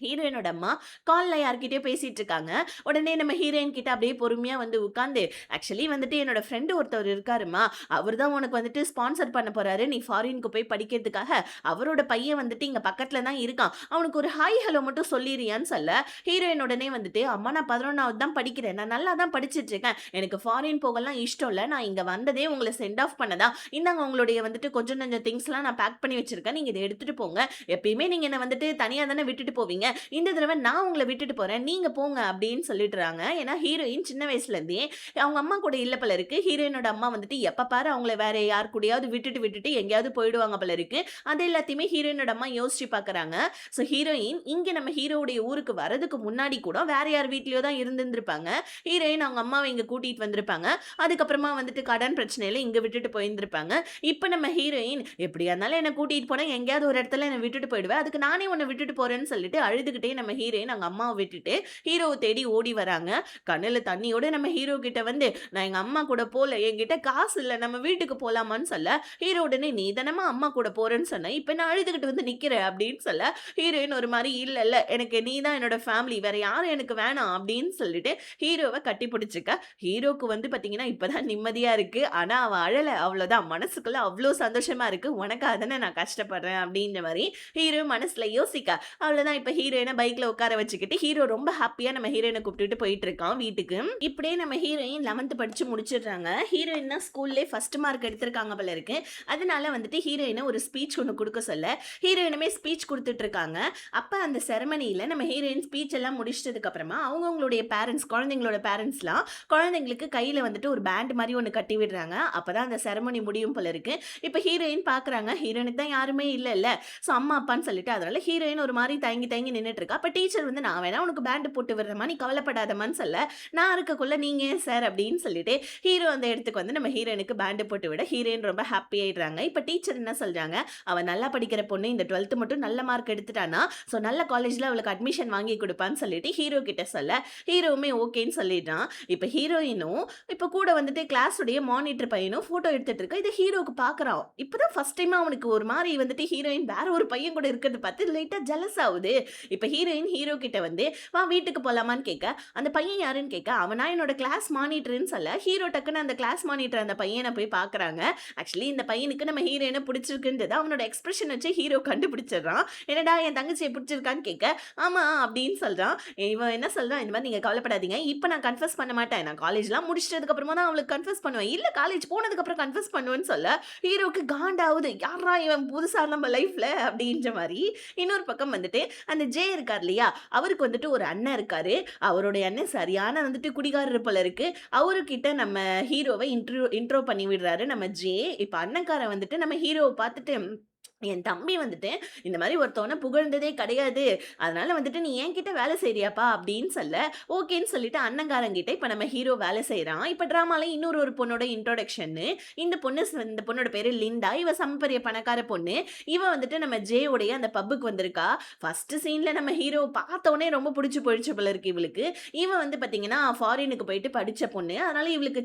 Speaker 1: ஹீரோயினோட அம்மா கால்ல யார்கிட்டயோ பேசிட்டு இருக்காங்க. உடனே நம்ம ஹீரோயின் கிட்ட அப்படியே பொறுமையா வந்து உட்கார்ந்து, "ஆக்சுவலி வந்துட்டு என்னோட ஃப்ரெண்ட் ஒருத்தர் இருக்காரும்மா. அவர் தான் உனக்கு வந்துட்டு ஸ்பான்சர் பண்ண போறாரு. நீ ஃபாரின்க்கு போய் படிக்கிறதுக்காக. அவரோட பையன் வந்துட்டு இங்க பக்கத்துல தான் இருக்கான். அவனுக்கு ஒரு ஹாய் ஹலோ மட்டும் சொல்லிறியான்னு" சொல்ல, ஹீரோயின் உடனே வந்துட்டு, "அம்மா நான் 11வது தான் படிக்கிறேன். நான் நல்லா தான் படிச்சுட்டு இருக்கேன். எனக்கு ஃபாரின் போகலாம் இஷ்டம் இல்ல. நான் இங்க வந்ததே உங்கள சென்ட் ஆஃப் பண்ண தான். இந்தாங்க உங்களுடைய வந்துட்டு கொஞ்சம் நெஞ்ச திங்ஸ்லாம் நான் பேக் பண்ணி வச்சிருக்கேன். நீங்க இத எடுத்துட்டு போங்க. எப்பயுமே நீங்க என்ன வந்துட்டு தனியா தானே விட்டுட்டு போவீங்க. இந்த தடவ நான் உங்கள விட்டுட்டு போறேன். நீங்க போங்க அப்படின்னு சொல்லிடுறாங்க. ஏன்னா ஹீரோயின் சின்ன வயசுல இருந்தே அவங்க அம்மா கூட இல்ல போல இருக்கு. ஹீரோயினோட அம்மா வந்துட்டு எப்ப பாரு அவங்கள வேற யார் கூடயாவது விட்டுட்டு எங்கேயாவது போயிடுவாங்க போல இருக்கு. அது எல்லாத்தையுமே ஹீரோயினோட அம்மா யோசிச்சு பார்க்கறாங்க. ஸோ ஹீரோயின் இங்க நம்ம ஹீரோவுடைய ஊருக்கு வரதுக்கு முன்னாடி கூட வேற யார் வீட்லயோ தான் இருந்திருந்திருப்பாங்க. ஹீரோயின் அவங்க அம்மாவ இங்க கூட்டிட்டு வந்திருப்பாங்க. அதுக்கப்புறமா வந்துட்டு கடன் பிரச்சனையில இங்க விட்டுட்டு போயிருந்திருப்பாங்க. இப்ப நம்ம ஹீரோயின் எப்படியா இருந்தாலும் என்ன கூட்டிட்டு போனா எங்கேயாவது ஒரு இடத்துல என்ன விட்டுட்டு போயிடுவேன். அதுக்கு நானே உன்ன விட்டுட்டு போறேன்னு சொல்லிட்டு அழுதுகிட்டே நம்ம ஹீரோயின் அவங்க அம்மாவ விட்டுட்டு ஹீரோவ தேடி ஓடி வராங்க. கண்ணுல தண்ணியோட நம்ம ஹீரோ கிட்ட வந்து, "நான் எங்க அம்மா கூட போல. என்கிட்ட காசு இல்ல. நம்ம வீட்டுக்கு போலாமான்னு" சொல்ல, ஹீரோ உடனே, "நீ தானம்மா அம்மா கூட போறேன்னு சொன்ன. இப்ப நான் அழுதுகிட்டு வந்து நிக்கிறேன்" அப்படின்னு சொல்ல, ஹீரோயின் ஒரு மாரி, "இல்ல இல்ல எனக்கு நீ தான் என்னோட ஃபேமிலி. வேற யாரும் எனக்கு வேணாம்" அப்படின்னு சொல்லிட்டு ஹீரோவ கட்டி பிடிச்சுக்க. ஹீரோக்கு வந்து பாத்தீங்கன்னா இப்பதான் நிம்மதியா இருக்கு. ஆனா அவன் அழல. அவ்வளோதான். மனசுக்குள்ள அவ்ளோ சந்தோஷமா இருக்கு. "உனக்காக தானே நான் கஷ்டப்படுறேன்" அப்படின்ற மாரி ஹீரோ மனசுல யோசிக்க. அவ்வளோதான். இப்ப ஹீரோயின பைக்ல உட்கார வச்சுக்கிட்டு ஹீரோ ரொம்ப ஹாப்பியா நம்ம ஹீரோயின கூப்பிட்டுட்டு போயிட்டு இருக்கான் வீட்டுக்கு. இப்படியே நம்ம ஹீரோயின் 11th படிச்சு முடிச்சிடுறாங்க. ஹீரோயின் தான் ஸ்கூல்லே ஃபர்ஸ்ட் மார்க் எடுத்திருக்காங்க போல இருக்கு. அதனால வந்துட்டு ஹீரோயின ஒரு ஸ்பீச் ஒண்ணு குடுக்க சொல்ல, ஹீரோயினுமே ஸ்பீச் குடுத்துட்டு இருக்காங்க. அப்ப அந்த செரமனில நம்ம ஹீரோயின் ஸ்பீச் எல்லாம் முடிச்சிட்டதுக்கு அப்புறமா அவங்களுடைய பேரண்ட்ஸ் குழந்தைங்களோட பேரண்ட்ஸ்லாம் குழந்தைங்களுக்கு கையில வந்துட்டு ஒரு பேண்ட் மாரி ஒண்ணு கட்டி விடுறாங்க. அப்பதான் அந்த செரமனி முடியும் போல இருக்கு. இப்ப ஹீரோயின் பார்க்குறாங்க. ஹீரோயினுக்கு தான் யாருமே இல்லல்ல. ஸோ அம்மா, அப்பான்னு சொல்லிட்டு அதனால ஹீரோயின் ஒரு மாரி தயங்கி தயங்கி நின்னுட்டு இருக்கா. அப்ப டீச்சர் வந்து, "நான் வேணா உனக்கு பேண்ட் போட்டு விடுறேம்மா. நீ கவலைப்படாதம்மான்னு" சொல்ல, "நான் இருக்கக்குள்ள நீங்க ஏன் சார்" அப்படின்னு சொல்லிட்டு ஹீரோ அந்த இடத்துக்கு வந்து நம்ம ஹீரோயினுக்கு பேண்ட் போட்டு விட ஹீரோயின் ரொம்ப ஹாப்பி ஆயிடுறாங்க. இப்ப டீச்சர் என்ன சொல்றாங்க, "அவ நல்லா படிக்கிற பொண்ணு. இந்த 12th மட்டும் நல்ல மார்க் எடுத்துட்டானா, ஸோ நல்ல காலேஜ்ல அவளுக்கு அட்மிஷன் வாங்கி குடுப்பான்னு" சொல்லிட்டு ஹீரோ கிட்ட சொல்ல, ஹீரோவுமே ஓகேன்னு சொல்லிடுறான். இப்ப ஹீரோயினும் இப்ப கூட வந்துட்டு கிளாஸ் உடைய மானிட்டர் பையனும் ஃபோட்டோ எடுத்துட்டு இருக்கா. இத ஹீரோக்கு பார்க்குறான். இப்பதான் ஃபர்ஸ்ட் டைமா அவனுக்கு ஒரு மாரி வந்துட்டு ஹீரோயின் வேற ஒரு பையன் கூட இருக்கிறத பார்த்து லைட்டா ஜெலஸ் ஆவுது. இப்ப ஹீரோயின் ஹீரோ கிட்ட வந்து, "வா வீட்டுக்கு போலாமான்னு" கேட்க, அந்த பையன் யாருன்னு கேட்க, "அவனா என்னோட கிளாஸ் மானிட்டர்ன்னு" சொல்ல, ஹீரோ டக்குன்னு அந்த கிளாஸ் மானிட்டர் அந்த பையன போய் பார்க்குறாங்க. ஆக்சுவலி இந்த பையனுக்கு நம்ம ஹீரோயின பிடிச்சிருக்குன்றது அவனோட எக்ஸ்பிரஷன் வச்சு ஹீரோ கண்டுபிடிச்சிடுறான். "என்னடா என் தங்கச்சிய பிடிச்சிருக்கான்னு" கேட்க, "ஆமா" அப்படின்னு சொல்றான். இவன் என்ன சொல்றான், "இந்த மாரி நீங்க கவலைப்படாதீங்க. இப்ப நான் கன்ஃபெஸ் பண்ண மாட்டேன். நான் காலேஜ்லாம் முடிச்சிட்டதுக்கு அப்புறமா தான் அவளுக்கு கன்ஃபெஸ் பண்ணுவேன். இல்ல காலேஜ் போனதுக்கு அப்புறம் கன்ஃபெஸ் பண்ணுவேன்னு" சொல்ல, ஹீரோக்கு காண்டாவுது. யார்ரா இவன் புதுசா நம்ம லைஃப்ல அப்படின்ற மாரி. இன்னொரு பக்கம் வந்துட்டு அந்த ஜே இருக்கார் இல்லையா? அவருக்கு வந்துட்டு ஒரு அண்ணன் இருக்காரு. அவருடைய அண்ணன் சரியான வந்துட்டு குடிகாரர் போல இருக்கு. அவருகிட்ட நம்ம ஹீரோவ இன்ட்ரோ பண்ணி விடுறாரு நம்ம ஜே. இப்ப அண்ணன்காரன் வந்துட்டு நம்ம ஹீரோவ பார்த்துட்டு, "என் தம்பி வந்துட்டு இந்த மாரி ஒருத்தவன புகழ்ந்ததே கிடையாது. அதனால வந்துட்டு நீ என்கிட்ட வேலை செய்றியாப்பா" அப்படின்னு சொல்ல, ஓகேன்னு சொல்லிட்டு அண்ணங்காரங்கிட்ட இப்ப நம்ம ஹீரோ வேலை செய்றான். இப்ப ட்ராமால இன்னொரு ஒரு பொண்ணோட இன்ட்ரோடக்ஷன்னு. இந்த பொண்ணோட பேரு லிண்டா. இவ செம பெரிய பணக்கார பொண்ணு. இவ வந்துட்டு நம்ம ஜே உடைய அந்த பப்புக்கு வந்திருக்கா. ஃபர்ஸ்ட் சீன்ல நம்ம ஹீரோவ பார்த்தோனே ரொம்ப புடிச்சு போயிடுச்சு போல இருக்கு இவளுக்கு. இவ வந்து பார்த்தீங்கன்னா, ஃபாரினுக்கு போயிட்டு படிச்ச பொண்ணு. அதனால இவளுக்கு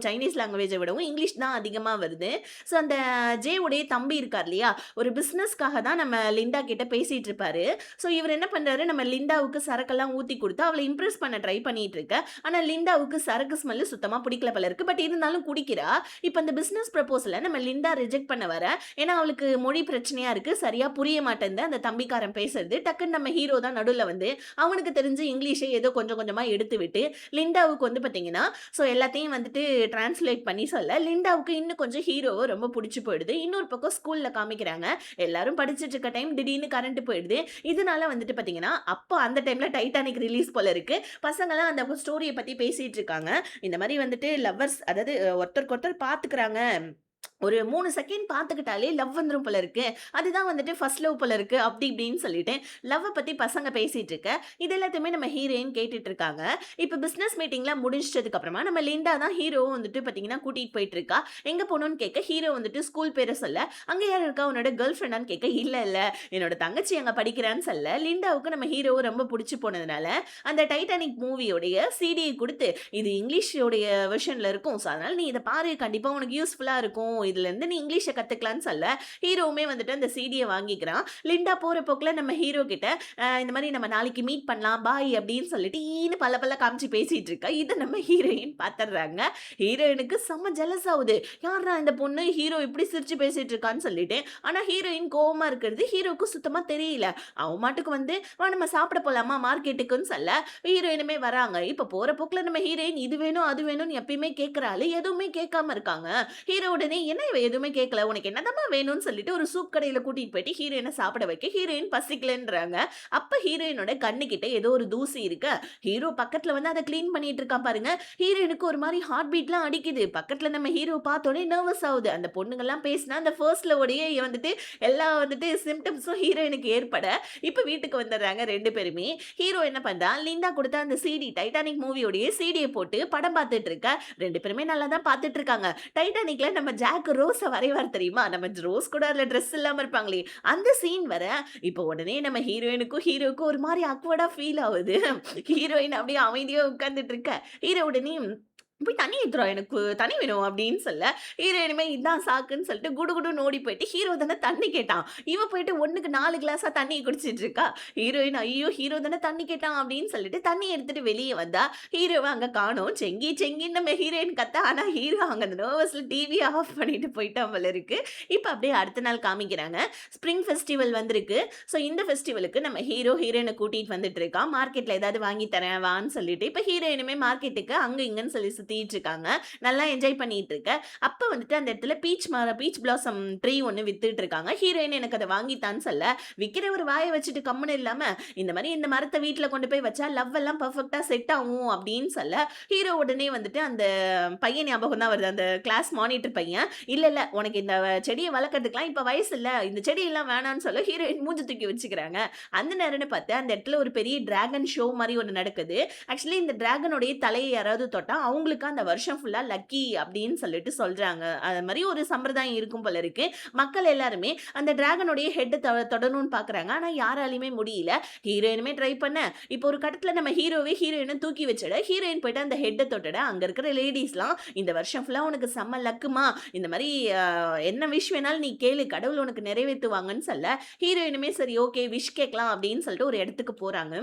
Speaker 1: சைனீஸ் லாங்குவேஜ விடவும் இங்கிலீஷ் தான் அதிகமா வருது. ஸோ அந்த ஜே உடைய தம்பி இருக்கார் இல்லையா? ஒரு பிசினஸ்க்காக தான் நம்ம லிண்டா கிட்ட பேசிட்டு இருப்பாரு. ஸோ இவர் என்ன பண்றாரு, நம்ம லிண்டாவுக்கு சரக்கெல்லாம் ஊத்தி குடுத்து அவள இம்ப்ரெஸ் பண்ண ட்ரை பண்ணிட்டு இருக்க. ஆனா லிண்டாவுக்கு சரக்கு ஸ்மெல் சுத்தமா பிடிக்கல போல இருக்கு. பட் இருந்தாலும் குடிக்கிறா. இப்ப அந்த பிசினஸ் ப்ரொபோசல நம்ம லிண்டா ரிஜெக்ட் பண்ண வர, ஏன்னா அவளுக்கு மொழி பிரச்சனையா இருக்கு. சரியா புரிய மாட்டேன்து அந்த தம்பிக்காரன் பேசுறது. டக்குன்னு நம்ம ஹீரோ தான் நடுவுல வந்து அவனுக்கு தெரிஞ்ச இங்கிலீஷை ஏதோ கொஞ்சம் கொஞ்சமா எடுத்து விட்டு லிண்டாவுக்கு வந்து பாத்தீங்கன்னா, ஸோ எல்லாத்தையும் வந்துட்டு டிரான்ஸ்லேட் பண்ணி சொல்ல, லிண்டாவுக்கு இன்னும் கொஞ்சம் ஹீரோவ ரொம்ப புடிச்சு போயிடுது. இன்னொரு பக்கம் ஸ்கூல்ல காமிக்கிறாங்க. எல்லாரும் படிச்சிட்டு இருக்க டைம் திடீர்னு கரண்ட் போயிடுது. இதனால வந்துட்டு பாத்தீங்கன்னா, அப்போ அந்த டைம்ல டைட்டானிக் ரிலீஸ் போல இருக்கு. பசங்கலாம் அந்த ஸ்டோரிய பத்தி பேசிட்டு இருக்காங்க. இந்த மாரி வந்துட்டு லவ்வர்ஸ், அதாவது ஒருத்தருக்கு ஒருத்தர் பாத்துக்கிறாங்க. ஒரு 3 செகண்ட் பார்த்துக்கிட்டாலே லவ் வந்துரும் போல இருக்கு. அதுதான் வந்துட்டு ஃபர்ஸ்ட் லவ் போல இருக்கு. அப்படி இப்படின்னு சொல்லிட்டு லவ்வ பத்தி பசங்க பேசிட்டு இருக்க. இது எல்லாத்தையுமே நம்ம ஹீரோயின் கேட்டுட்டு இருக்காங்க. இப்ப பிசினஸ் மீட்டிங்லாம் முடிச்சிட்டதுக்கு அப்புறமா நம்ம லிண்டா தான் ஹீரோவும் வந்துட்டு பார்த்தீங்கன்னா கூட்டிட்டு போயிட்டு இருக்கா. எங்க போணும்னு கேட்க ஹீரோ வந்துட்டு ஸ்கூல் பேர சொல்ல, "அங்க யார் இருக்கா? உன்னோட கேர்ள் ஃபிரெண்டான்னு?" கேட்க, "இல்ல இல்ல என்னோட தங்கச்சி அங்க படிக்கிறான்னு" சொல்ல, லிண்டாவுக்கு நம்ம ஹீரோவ ரொம்ப புடிச்சு போனதுனால அந்த டைட்டானிக் மூவியோடைய சிடிய குடுத்து, "இது இங்கிலீஷோடைய வெர்ஷன்ல இருக்கும். ஸோ அதனால நீ இத பாரு. கண்டிப்பா உனக்கு யூஸ்ஃபுல்லா இருக்கும். இதுலேருந்து நீ இங்கிலீஷ கத்துக்கலான்னு" சொல்ல, ஹீரோவுமே வந்துட்டு அந்த சிடிய வாங்கிக்கிறான். லிண்டா போற போக்குல நம்ம ஹீரோ கிட்ட இந்த மாரி நம்ம நாளைக்கு மீட் பண்ணலாம், பாய் அப்படின்னு சொல்லிட்டு ஈன்னு பல்ல பல்ல காமிச்சு பேசிட்டு இருக்கா. இத நம்ம ஹீரோயின் பாத்துர்றாங்க. ஹீரோயினுக்கு செம்ம ஜெலஸ் ஆவுது. யார்ரா இந்த பொண்ணு ஹீரோ இப்படி சிரிச்சு பேசிட்டு இருக்கான்னு சொல்லிட்டு. ஆனா ஹீரோயின் கோவமா இருக்கிறது ஹீரோக்கு சுத்தமா தெரியல. அவன் மாட்டுக்கு வந்து, "வா நம்ம சாப்பிட போலாமா மார்க்கெட்டுக்குன்னு" சொல்ல, ஹீரோயினுமே வராங்க. இப்ப போற போக்குல நம்ம ஹீரோயின் இது வேணும், அது வேணும்னு எப்பயுமே கேட்கிறாளு. எதுவுமே கேட்காம இருக்காங்க. ஹீரோ உடனே, "என்ன இவ எதுவுமே கேட்கல. உனக்கு என்னதாம்மா வேணும்னு" சொல்லிட்டு ஒரு சூப் கடையில கூட்டிட்டு போயிட்டு ஹீரோயின சாப்பிட வைக்க, ஹீரோயின் பசிக்கலன்றாங்க. அப்ப ஹீரோயினோட கண்ணுக்கிட்ட ஏதோ ஒரு தூசி இருக்கு. ஹீரோ பக்கத்துல வந்து அத கிளீன் பண்ணிட்டு இருக்கான் பாருங்க. ஹீரோயினுக்கு ஒரு மாரி ஹார்ட் பீட்லாம் அடிக்குது. பக்கத்துல நம்ம ஹீரோ பார்த்தோனே நர்வஸ் ஆவுது. அந்த பொண்ணுங்கலாம் பேசினா அந்த ஃபர்ஸ்ட் லவ்வோடயே வந்துட்டு எல்லா வந்துட்டு சிம்ப்டம்ஸும் ஹீரோயினுக்கு ஏற்பட, இப்ப வீட்டுக்கு வந்துடுறாங்க 2 பேருமே. ஹீரோ என்ன பண்றான், லிண்டா குடுத்த அந்த சிடி டைட்டானிக் மூவியோடைய சிடிய போட்டு படம் பார்த்துட்டு இருக்க. 2 பேருமே நல்லா தான் பார்த்துட்டு இருக்காங்க. டைட்டானிக்ல நம்ம ஜாக் ரோஸ வரைவார் தெரியுமா? நம்ம ரோஸ் கூட அதுல ட்ரெஸ் இல்லாம இருப்பாங்களே, அந்த சீன் வர, இப்ப உடனே நம்ம ஹீரோயினுக்கும் ஹீரோவுக்கும் ஒரு மாரி ஆக்வர்டா ஃபீல் ஆவுது. ஹீரோயின் அப்படியே அமைதியா உட்கார்ந்துட்டு இருக்க. ஹீரோ உடனே, "போய் தண்ணி எடுத்துட்டு வா, எனக்கு தண்ணி வேணும்" அப்படின்னு சொல்ல, ஹீரோயினுமே இதான் சாக்குன்னு சொல்லிட்டு குடுகுடுன்னு ஓடி போயிட்டு, ஹீரோ தானே தண்ணி கேட்டான். இவ போயிட்டு 1க்கு 4 கிளாஸா தண்ணி குடிச்சிட்டு இருக்கா. ஹீரோயின், "ஐயோ! ஹீரோ தானே தண்ணி கேட்டான்" அப்படின்னு சொல்லிட்டு தண்ணி எடுத்துட்டு வெளிய வந்தா, ஹீரோவ அங்க காணோம். செங்கி செங்கின்னு நம்ம ஹீரோயின் கத்த, ஆனா ஹீரோ அங்க அந்த நர்வஸ்ல டிவிய ஆஃப் பண்ணிட்டு போயிட்டான் போல இருக்கு. இப்ப அப்படியே அடுத்த நாள் காமிக்கிறாங்க. ஸ்ப்ரிங் ஃபெஸ்டிவல் வந்திருக்கு. ஸோ இந்த ஃபெஸ்டிவலுக்கு நம்ம ஹீரோ ஹீரோயின கூட்டிட்டு வந்துட்டு இருக்கான். மார்க்கெட்ல ஏதாவது வாங்கி தரேன் வான்னு சொல்லிட்டு. இப்ப ஹீரோயினுமே மார்க்கெட்டுக்கு அங்க இங்கன்னு சொல்லி சுத்திட்டு இருக்காங்க. நல்லா என்ஜாய் பண்ணிட்டு இருக்க. அப்ப வந்துட்டு அந்த இடத்துல பீச் பிளாசம் ட்ரீ ஒண்ணு வித்துட்டு இருக்காங்க. ஹீரோயின் எனக்கு அத வாங்கி தான்னு சொல்ல, விக்கிறவரு வாய வச்சுட்டு கம்முனு இல்லாம, "இந்த மாரி இந்த மரத்த வீட்ல கொண்டு போய் வச்சா லவ் எல்லாம் பெர்ஃபெக்ட்டா செட் ஆகும்" அப்படின்னு சொல்ல, ஹீரோ உடனே வந்துட்டு அந்த பையன் ஞாபகம் தான் வருது. அந்த கிளாஸ் மானிட்டர் பையன். "இல்ல இல்ல உனக்கு இந்த செடிய வளர்க்கறதுக்குலாம் இப்ப வயசு இல்ல. இந்த செடியெல்லாம் வேணான்னு" சொல்ல, ஹீரோயின் மூஞ்சி தூக்கி வச்சுக்கிறாங்க. அந்த நேரம்னு பார்த்து அந்த இடத்துல ஒரு பெரிய டிராகன் ஷோ மாரி ஒண்ணு நடக்குது. ஆக்சுவலி இந்த டிராகனுடைய தலைய யாராவது தொட்டா, அவங்களுக்கு அந்த வருஷம் ஃபுல்லா லக்கி அப்படின்னு சொல்லிட்டு சொல்றாங்க. அது மாரி ஒரு சம்பிரதாயம் இருக்கும் போல இருக்கு. மக்கள் எல்லாருமே அந்த டிராகனுடைய ஹெட்ட தொடணும்னு பார்க்குறாங்க. ஆனா யாராலயுமே முடியல. ஹீரோயினுமே ட்ரை பண்ண, இப்போ ஒரு கட்டத்துல நம்ம ஹீரோவே ஹீரோயின தூக்கி வச்சிட, ஹீரோயின் போயிட்டு அந்த ஹெட்ட தொட்டுட, அங்க இருக்கிற லேடீஸ்லாம், "இந்த வருஷம் ஃபுல்லா உனக்கு செம்ம லக்குமா. இந்த மாரி என்ன விஷ் வேணாலும் நீ கேளு. கடவுள் உனக்கு நிறைவேத்துவாங்கன்னு" சொல்ல, ஹீரோயினுமே சரி ஓகே விஷ் கேட்கலாம் அப்படின்னு சொல்லிட்டு ஒரு இடத்துக்கு போறாங்க.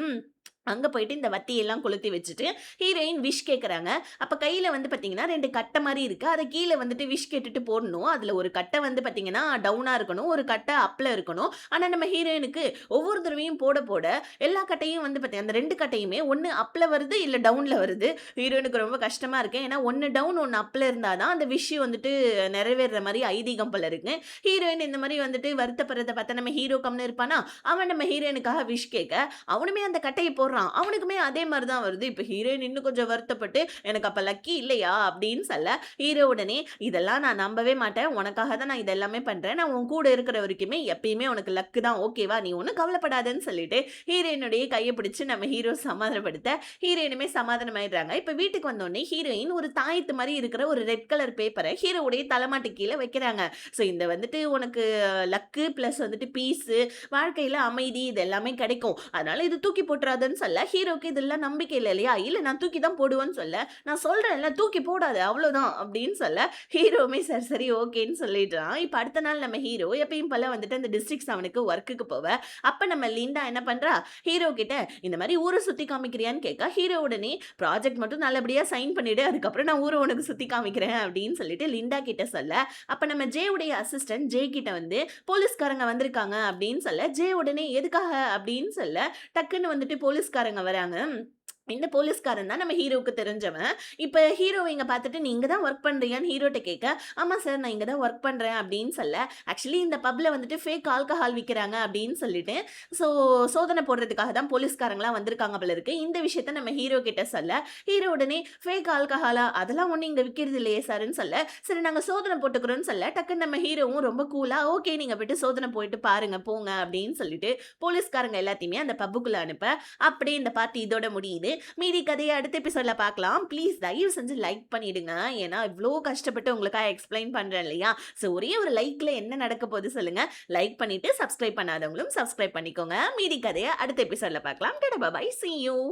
Speaker 1: அங்க போயிட்டு இந்த வத்தியெல்லாம் கொளுத்தி வச்சுட்டு, ஹீரோயின் விஷ் கேட்கறாங்க. அப்ப கையில வந்து பார்த்தீங்கன்னா, 2 கட்ட மாரி இருக்கு. அத கீழ வந்துட்டு விஷ் கேட்டுட்டு போடணும். அதுல ஒரு கட்ட வந்து பார்த்தீங்கன்னா, டவுனா இருக்கணும். ஒரு கட்ட அப்ல இருக்கணும். ஆனா நம்ம ஹீரோயினுக்கு ஒவ்வொரு தடவையும் போட, போட எல்லா கட்டையும் வந்து அந்த 2 கட்டையுமே ஒண்ணு அப்ல வருது, இல்ல டவுன்ல வருது. ஹீரோயினுக்கு ரொம்ப கஷ்டமா இருக்கு. ஏன்னா, ஒண்ணு டவுன், ஒண்ணு அப்ல இருந்தா தான் அந்த விஷ் வந்துட்டு நிறைவேறுற மாரி ஐதீகம் போல இருக்கு. ஹீரோயின் இந்த மாரி வந்துட்டு வருத்தப்படுறத பார்த்தா நம்ம ஹீரோ கம்முனு இருப்பானா? அவன் நம்ம ஹீரோயினுக்காக விஷ் கேட்க, அவனுமே அந்த கட்டைய போடுறான். அவனுக்குமே அதே மாரி தான் வருது. இப்ப ஹீரோயின் இன்னும் கொஞ்சம் வருத்தப்பட்டு, "எனக்கு அப்ப லக்கி இல்லையா?" அப்படின்னு சொல்ல, ஹீரோ உடனே, "இதெல்லாம் நான் நம்பவே மாட்டேன். உனக்காக தான் நான் இதெல்லாமே பண்றேன். நான் உன் கூட இருக்கிற வரைக்குமே எப்பயுமே உனக்கு லக்கு தான். ஓகேவா? நீ ஒண்ணும் கவலைப்படாதன்னு" சொல்லிட்டு ஹீரோயினுடைய கைய பிடிச்சு நம்ம ஹீரோ சமாதானப்படுத்த, ஹீரோயினுமே சமாதானமாயிடுறாங்க. இப்ப வீட்டுக்கு வந்தோனே ஹீரோயின் ஒரு தாயத்து மாரி இருக்கிற ஒரு ரெட் கலர் பேப்பர ஹீரோவுடைய தலைமாட்டுக்கு கீழ வைக்கிறாங்க. ஸோ இந்த வந்துட்டு உனக்கு லக்கு பிளஸ் வந்துட்டு பீஸு, வாழ்க்கையில அமைதி இது எல்லாமே கிடைக்கும். அதனால இது தூக்கி போட்டுறாதன்னு சொல்ல, ஹீரோக்கு இதெல்லாம் நம்பிக்கை இல்ல இல்லையா? "இல்ல நான் தூக்கி தான் போடுவேன்னு" சொல்ல, "நான் சொல்றேன்ல தூக்கி போடாத அவ்வளோதான்" அப்படின்னு சொல்ல, ஹீரோவுமே சரி சரி ஓகேன்னு சொல்லிடுறான். இப்ப அடுத்த நாள் நம்ம ஹீரோ எப்பயும் போல வந்துட்டு அந்த டிஸ்ட்ரிக்ட் 7க்கு ஒர்க்குக்கு போவ. அப்ப நம்ம லிண்டா என்ன பண்றா, ஹீரோ கிட்ட இந்த மாரி ஊர சுத்தி காமிக்கிறியான்னு கேட்க, ஹீரோ உடனே "ப்ராஜெக்ட் மட்டும் நல்லபடியா சைன் பண்ணிடு. அதுக்கப்புறம் நான் ஊர உனக்கு சுத்தி காமிக்கிறேன்" அப்படின்னு சொல்லிட்டு லிண்டா கிட்ட சொல்ல, அப்ப நம்ம ஜே உடைய அசிஸ்டன்ட் ஜே கிட்ட வந்து போலீஸ்காரங்க வந்திருக்காங்க அப்படின்னு சொல்ல, ஜே உடனே "எதுக்காக?" அப்படின்னு சொல்ல, டக்குன்னு வந்துட்டு போலீஸ்காரங்க வராங்க. இந்த போலீஸ்காரன் தான் நம்ம ஹீரோவுக்கு தெரிஞ்சவன். இப்ப ஹீரோவ இங்க பார்த்துட்டு, "நீ இங்க தான் வொர்க் பண்றியான்னு?" ஹீரோட்ட கேட்க, "ஆமா சார், நான் இங்க தான் வொர்க் பண்றேன்" அப்படின்னு சொல்ல, ஆக்சுவலி இந்த பப்ல வந்துட்டு ஃபேக் ஆல்கஹால் விக்கிறாங்க அப்படின்னு சொல்லிட்டு, ஸோ சோதனை போடுறதுக்காக தான் போலீஸ்காரங்கலாம் வந்திருக்காங்க போல இருக்கு. இந்த விஷயத்த நம்ம ஹீரோ கிட்ட சொல்ல, ஹீரோ உடனே "ஃபேக் ஆல்கஹாலா? அதெல்லாம் ஒண்ணும் இங்க விக்கிறது இல்லையே சார்ன்னு" சொல்ல, சரி நாங்க சோதனை போட்டுக்கிறோம்னு சொல்ல, டக்குன்னு நம்ம ஹீரோவும் ரொம்ப கூலா, "ஓகே நீங்க போயிட்டு சோதனை போயிட்டு பாருங்க போங்க" அப்படின்னு சொல்லிட்டு போலீஸ்காரங்க எல்லாத்தையுமே அந்த பப்புக்குள்ள அனுப்ப, அப்படியே இந்த பார்ட் இதோட முடியுது. மீதி கதையை அடுத்த எபிசோட்ல பார்க்கலாம். ப்ளீஸ் தயவு செஞ்சு லைக் பண்ணிடுங்க. ஏன்னா இவ்ளோ கஷ்டப்பட்டு உங்களுக்காக எக்ஸ்பிளைன் பண்றேன் இல்லையா? ஸோ ஒரே ஒரு லைக்ல என்ன நடக்க போகுது சொல்லுங்க. லைக் பண்ணிட்டு சப்ஸ்கிரைப் பண்ணாதவங்களும் சப்ஸ்கிரைப் பண்ணிக்கோங்க. மீதி கதையை அடுத்த எபிசோட்ல பார்க்கலாம். Tata bye. See you.